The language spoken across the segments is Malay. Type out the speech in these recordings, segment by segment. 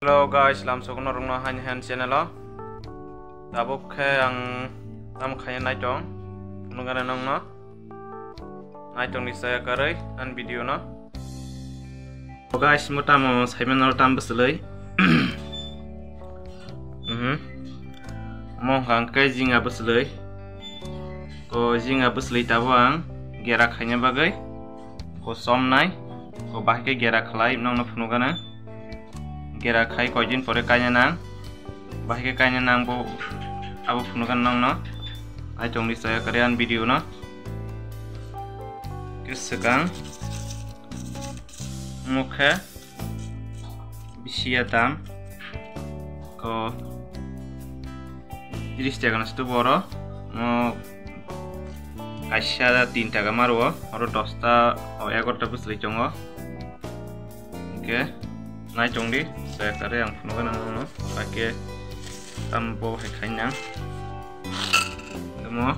Hello guys, langsung norong no hanya hand channel lo. Tabuk ke yang tam kaya naitong, nunggu nong no. Naitong di saya karai an video no. So guys, muta mo saya menol tam beselai. Mo hang ke jinga beselai. Ko jinga beselai tabang gerak hanya bagai. Ko som nai, ko bahke gerak lai nong no nunggu na. Gerak khai kojin pore kanya nang bahike kanya nang bo abo punukan nang no ai tong di saya karyan video no kesekang mukha bisiatam ko jinis jagan stu boro mo kaisya 3 টাকা marwo aro 10টা o 11টা busli chongo oke nai chong di saya kare yang punukan no pakai tambo hekanya demo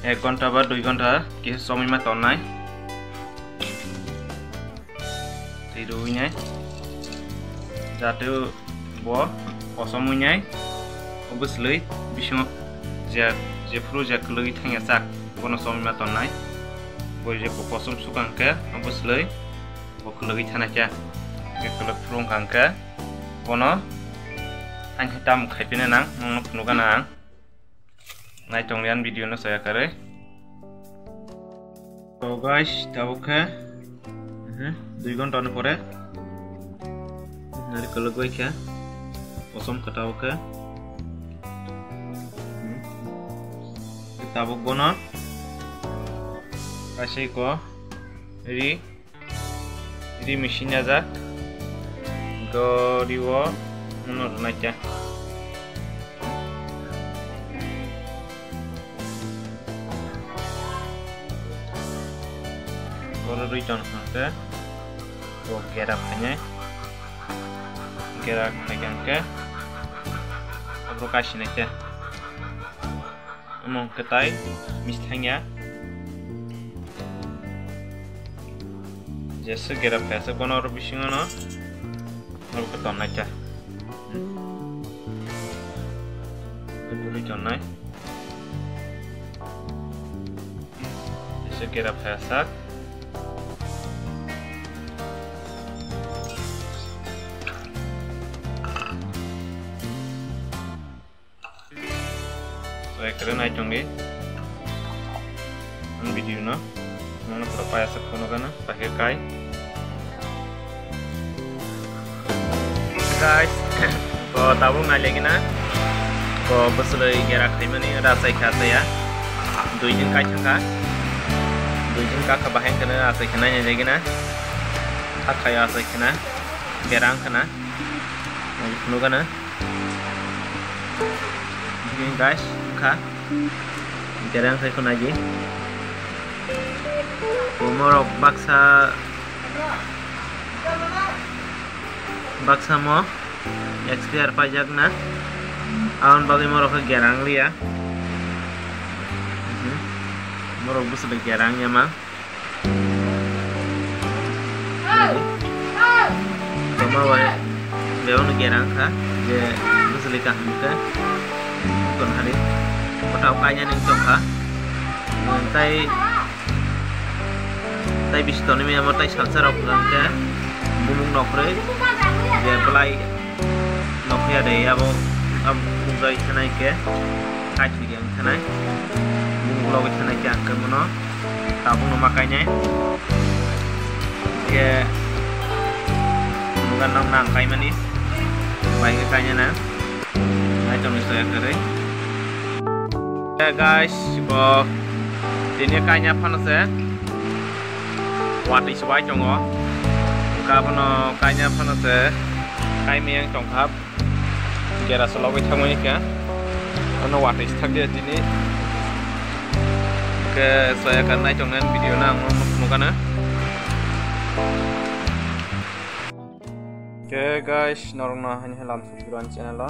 1 ঘন্টা বা 2 ঘন্টা কিছু সময় মা Tonai tirunya jatuh bo osomunya obviously bisho je fru je klui thanya sak kono somai ma tonai bo je ko posum sukang ke obviously bo klui thana kya kelak frung kangka kono ang hitam khaipina nang mong punukan nang nai tonglian video no saya kare so guys tabuka 2 ঘন্টা pore nari kelak gue kya osom katabuka tabuk gono kasih ko ri machine aja diwo menurut naiknya kalau return ke gerak hanya gerak ke aplikasi naiknya emang ketai misalnya jasa gerak biasa kono orang bising no lalu keton aja kedua conai sekira pesak saya keren aja nih video na mana berapa ya sekono kana pakai kai guys ko tabung na lagi na ko besulai gerak mani rasai khata ya 2 दिन kai changa 2 दिन ka baheng kana rasai khana nya lagi na akhaya rasai khana gerang khana nu kana ini guys kha gerang sai khana ji umur baksa mo expire pajak na awan bagi moro ke gerang liya moro bus be gerang nya ma kama wa leon gerang kha je bus lika hamka kon hari kota kanya ning chokha tai bistoni me amar tai salsar okranka bumung nokre je pelai nokya de abo am ungai thanai ke kaji yang thanai bumung logi thanai ke angke mono tabung no makanya ke bukan nang kai mani baik kanya na ai tong saya kare guys bo ini kanya panas ya wati sebai chongo kabono kanya panas ya kai meyang tongkhap gera sologi thangmani kya ono wati thak dia dini ke saya akan naik chongan video na mukana oke guys norong na hanya lam subscribe channel lo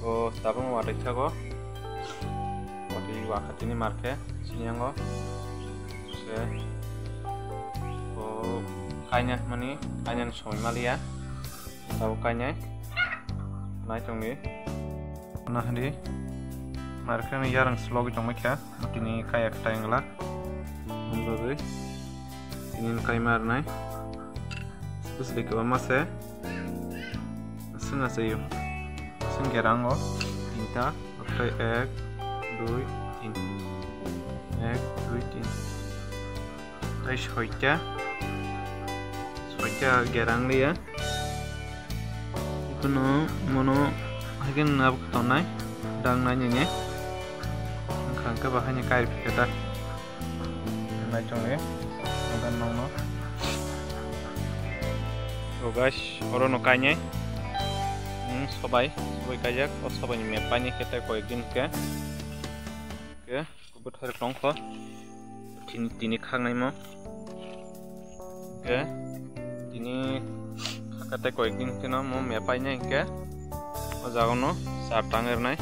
ko tabung wati thago wati wakati ni marke sinyango se ko kanya mani kanya soy malia tahu kanya naik tongi nah di mereka ni jarang slog cuma kya ini kayak triangle bagus ini kayak mana terus di bawah masih sengaja yuk senggerang tinta oke 1 2 3 1 2 3 tais hoja gerang dia kuno mono hagen ab tonai dang nanya angka bahanya kair kita nai chonge makan mau so guys orono kanya সবাই কাজাক ও সবাই মেপানি খেতে কয়েকদিন কে কুবুথর টংখ তিনি খাংনাই মো কে তিনি খাকাতে কয়েকদিন কে না মো মেপাই নাই কে ও জাগনো সার টাঙের নাই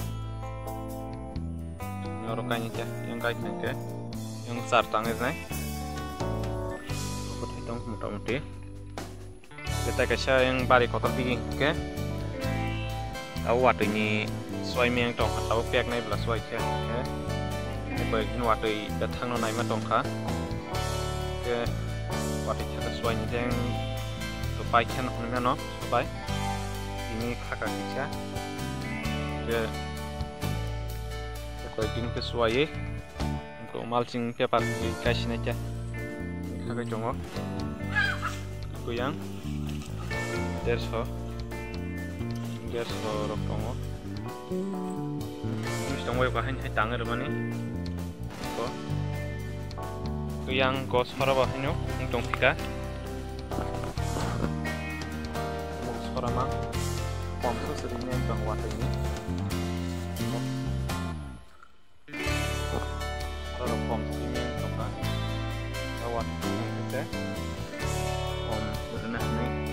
নর কানি কে yang গাই কে yang সার টাঙের নাই কুবুথই টং মোটামুটি kita kaisa yang bari kotor bikin ke tahu waktu ini suai miang tong tahu pek naik belas suai ke baik ini waktu datang no naik matong ka ke waktu kita suai ni yang supai kan orang no supai ini kakak kita ke baik ini ke suai untuk malcing ke pasti kasih aja kakak jongo aku yang derso rok tongo terus tongo yo kahan hai tanger mani ko yang ko sora bahanyo tong pika sora ma pom so serinya bang wata ini sora pom ini toka awat kita pom udah nih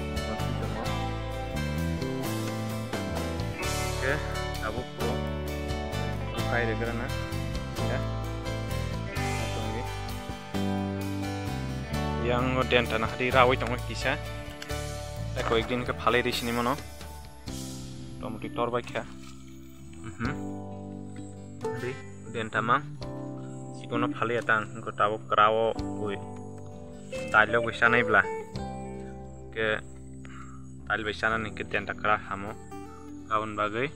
oke, abuk ko kai de karena ya tunggu yang den tanah di rawi tong kisah ko ekdin ke phale di sini mono tomuti torba kya di den tamang sikono phale atang ko tawo krawo oi tailo bisa nai bla ke tail bisa nai ke den takra hamo kawan bagai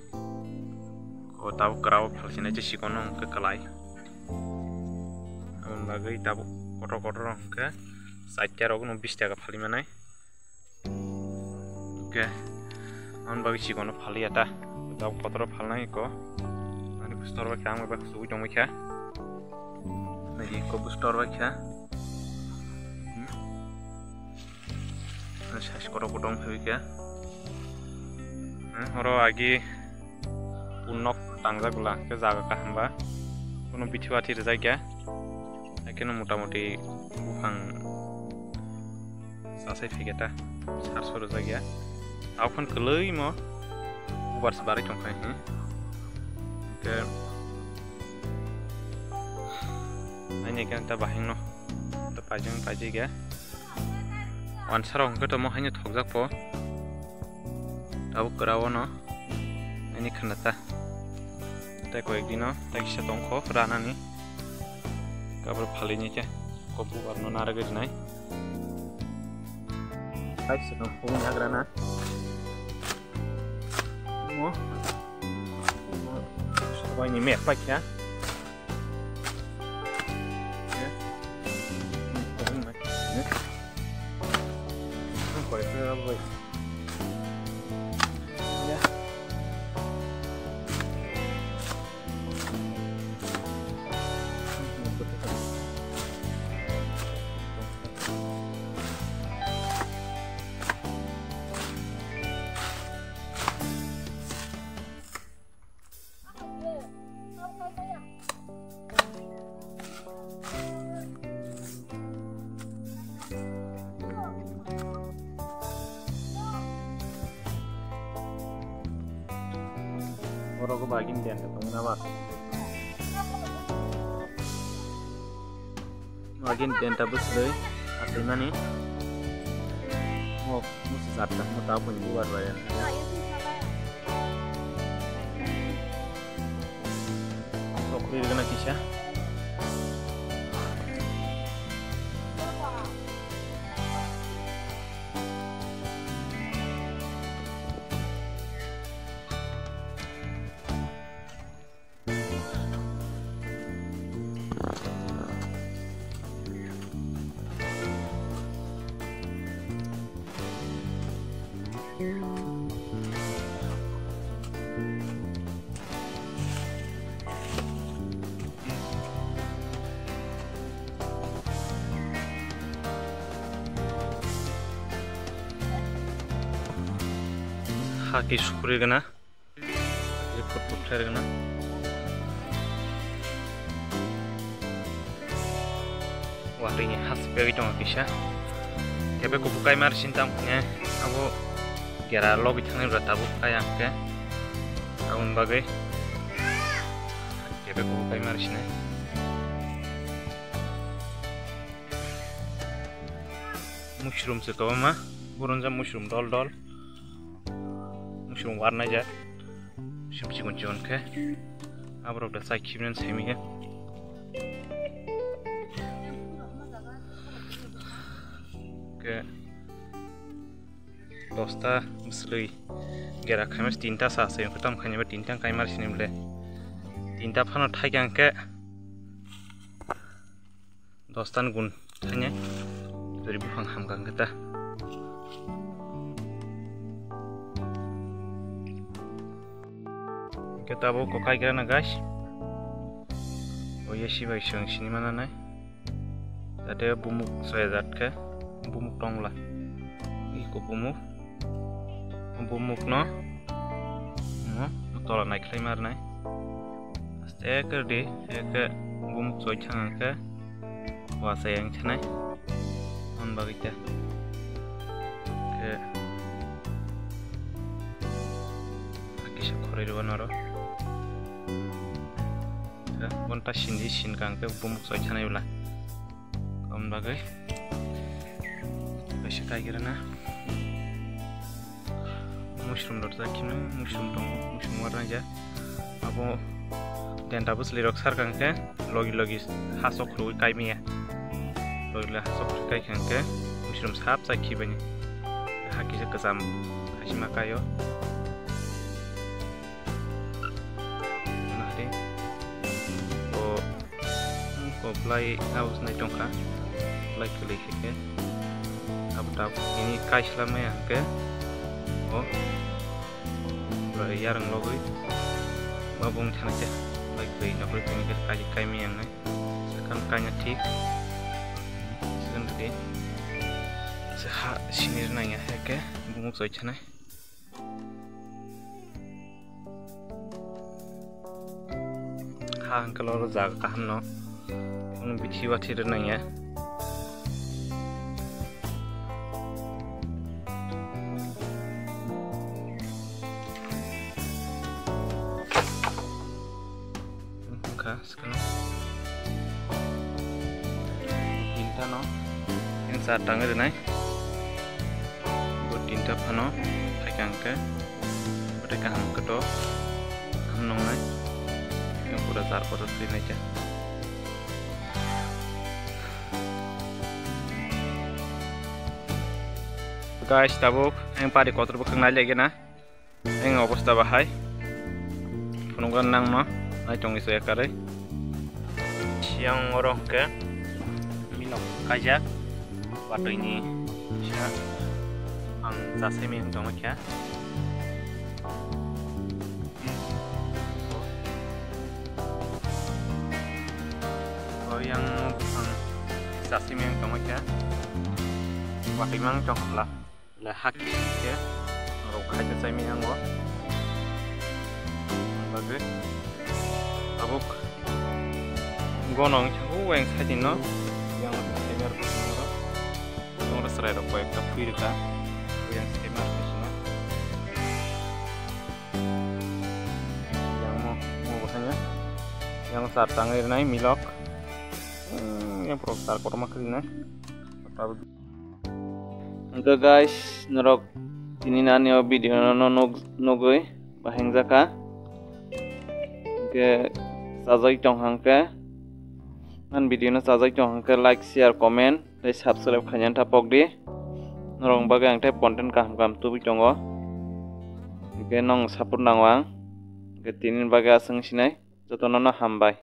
kau tahu kerau falsina aja sih kono ke kelai kawan bagai tahu kotor ke saja rogo nubis jaga fali mana ke kawan bagai sih kono fali ada tahu kotor falna iko nanti bustor bagai kamu bagai suwi dong bagai nanti ko bustor bagai saya kotor bagai horo agi unok tangga gula ke jaga ka hamba kono bithiwati rejaga ekeno motamuti bukhang sasai figeta sarso rejaga akhon kelei mo ubar sebari chongkai ke anya kan ta bahing no ta pajang pajiga wansarong ke to mo hanya thogjak po tahu kerawan no ini kenapa tak kau ekdino tak bisa tongko rana nih kabar palinya cah kopu warna naraga jenai tak sedang punya rana mo semua ini mepak ya kau itu apa orang ko bagin diyan katong nama bagin diyan tapos doy asal mana Oh, mesti zat dah, mau tahu punya buat bayar. Rokok kena kisah. Haki syukuri gana, report putar gana. Wah ini khas bagi dong kisah. Tapi aku bukai mar cinta punya, aku kira lobby tangan udah tabu kayak ke, kawan bagai. Tapi aku bukai mar sini. Mushroom sekawa mah, buronja mushroom dol. Mushroom warna aja, siapa kunci ke, abro udah saya kirim semi ya. Ke dosta misli, gerak kami tinta sah, yang pertama kami tinta kami mari sini boleh, tinta pernah thayang ke, dostan gun tanya, dari bukan hamgang kita. Kita bawa kokai kira na guys. Oh ya sih baik sini mana nih? Ada bumuk saya zat ke, bumuk dong lah. Iko bumuk no, tolak naik lemar nih. Pasti ke bumuk soy cangang ke, wasa yang canai, on bagi ke. Kisah korea dua naro. Bonta sin kangke bumuk soy chanai ulah kom bagai kasih kayak gimana mushroom dot zakina mushroom warna aja apa dan tabus lirok sar kangke logi hasok lu kai mi ya logi hasok kai kangke mushroom sahab zaki bani haki kesam hashima kayo play house na jongka play kali ke ab ini kai selama ya ke oh yarang logoi babung chana cha play kali na kali ke kai mi yang nai sekan kanya tik sekan de seha sinir na ya ke bumuk soi chana ha kalau jaga kahan no bici wati renang ya. Sekarang tinta no, yang saat tangga denai, buat tinta pano, pegang ke, mereka ham kedo, ham nongai, yang udah tar kotor clean aja. Guys, tabuk yang pada kotor bukan lagi na, yang ngopos tabahai, penunggan nang no, naik congi saya kare, siang orang ke, minok kajak, waktu ini siang, ang sasemi yang cuma kia, oh yang sasemi yang cuma kia, waktu memang cuma lah. Là hak ya rồi khai cho saya miang gua bagus abuk gua nong chagu weng sajin no yang semer no nong rasrai ro koi ka pui ka yang semer no yang mau bahanya yang saat tangir nai milok yang prostar kor makri nai to guys, norok tini nani o video no nugui bahengjaka ke sajai tong hangke man video no sajai tong hangke like share comment tei subscribe khainyan tapok di norong bagai ang tei content kaham tubi tongo ke nong support nangwang ke tinin bagai asung sinai jotono no hambai.